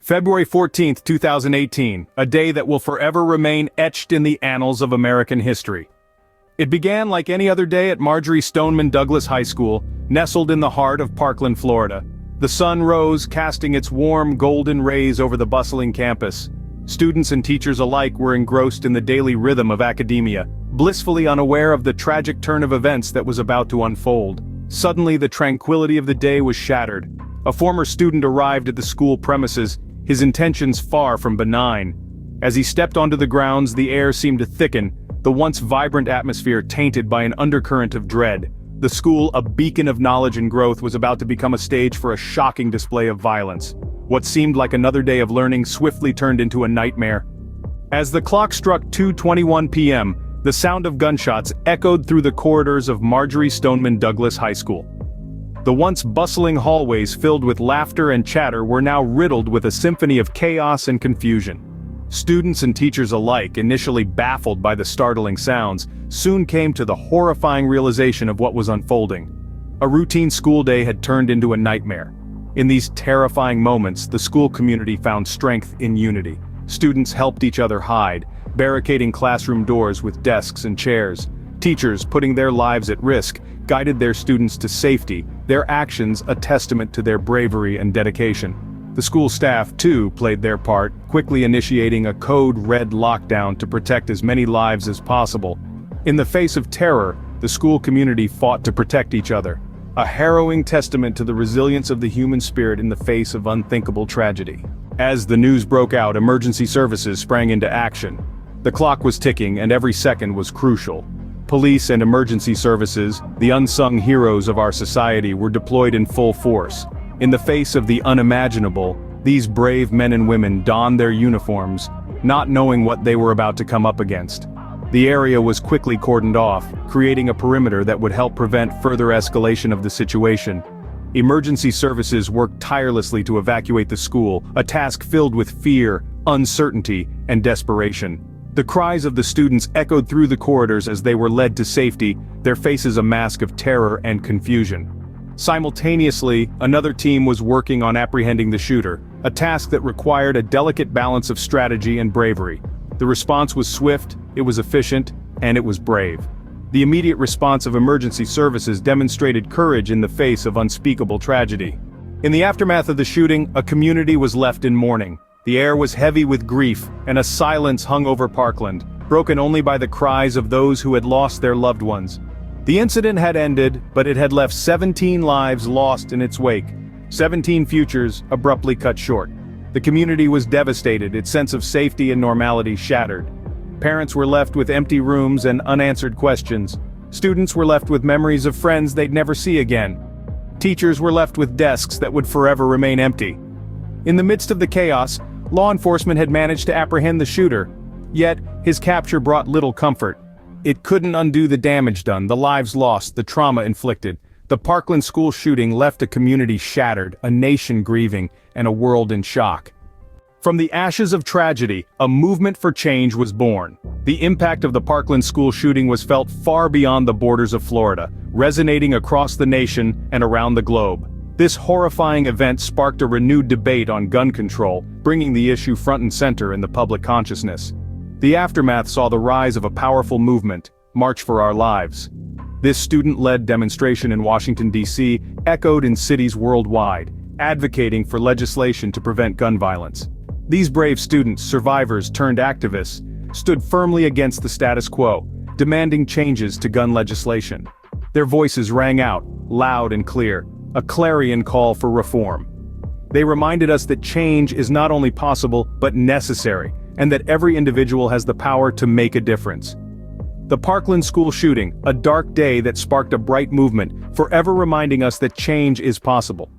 February 14th, 2018, a day that will forever remain etched in the annals of American history. It began like any other day at Marjory Stoneman Douglas High School, nestled in the heart of Parkland, Florida. The sun rose, casting its warm, golden rays over the bustling campus. Students and teachers alike were engrossed in the daily rhythm of academia, blissfully unaware of the tragic turn of events that was about to unfold. Suddenly, the tranquility of the day was shattered. A former student arrived at the school premises, his intentions far from benign. As he stepped onto the grounds, the air seemed to thicken, the once vibrant atmosphere tainted by an undercurrent of dread. The school, a beacon of knowledge and growth, was about to become a stage for a shocking display of violence. What seemed like another day of learning swiftly turned into a nightmare. As the clock struck 2:21 p.m., the sound of gunshots echoed through the corridors of Marjory Stoneman Douglas High School. The once bustling hallways filled with laughter and chatter were now riddled with a symphony of chaos and confusion. Students and teachers alike, initially baffled by the startling sounds, soon came to the horrifying realization of what was unfolding. A routine school day had turned into a nightmare. In these terrifying moments, the school community found strength in unity. Students helped each other hide, barricading classroom doors with desks and chairs. Teachers, putting their lives at risk, guided their students to safety, their actions a testament to their bravery and dedication. The school staff, too, played their part, quickly initiating a code-red lockdown to protect as many lives as possible. In the face of terror, the school community fought to protect each other, a harrowing testament to the resilience of the human spirit in the face of unthinkable tragedy. As the news broke out, emergency services sprang into action. The clock was ticking, and every second was crucial. Police and emergency services, the unsung heroes of our society, were deployed in full force. In the face of the unimaginable, these brave men and women donned their uniforms, not knowing what they were about to come up against. The area was quickly cordoned off, creating a perimeter that would help prevent further escalation of the situation. Emergency services worked tirelessly to evacuate the school, a task filled with fear, uncertainty, and desperation. The cries of the students echoed through the corridors as they were led to safety, their faces a mask of terror and confusion. Simultaneously, another team was working on apprehending the shooter, a task that required a delicate balance of strategy and bravery. The response was swift, it was efficient, and it was brave. The immediate response of emergency services demonstrated courage in the face of unspeakable tragedy. In the aftermath of the shooting, a community was left in mourning. The air was heavy with grief, and a silence hung over Parkland, broken only by the cries of those who had lost their loved ones. The incident had ended, but it had left 17 lives lost in its wake, 17 futures abruptly cut short. The community was devastated, its sense of safety and normality shattered. Parents were left with empty rooms and unanswered questions. Students were left with memories of friends they'd never see again. Teachers were left with desks that would forever remain empty. In the midst of the chaos, law enforcement had managed to apprehend the shooter. Yet, his capture brought little comfort. It couldn't undo the damage done, the lives lost, the trauma inflicted. The Parkland School Shooting left a community shattered, a nation grieving, and a world in shock. From the ashes of tragedy, a movement for change was born. The impact of the Parkland School Shooting was felt far beyond the borders of Florida, resonating across the nation and around the globe. This horrifying event sparked a renewed debate on gun control, bringing the issue front and center in the public consciousness. The aftermath saw the rise of a powerful movement, March for Our Lives. This student-led demonstration in Washington, D.C. echoed in cities worldwide, advocating for legislation to prevent gun violence. These brave students, survivors turned activists, stood firmly against the status quo, demanding changes to gun legislation. Their voices rang out, loud and clear, a clarion call for reform. They reminded us that change is not only possible, but necessary, and that every individual has the power to make a difference. The Parkland School Shooting, a dark day that sparked a bright movement, forever reminding us that change is possible.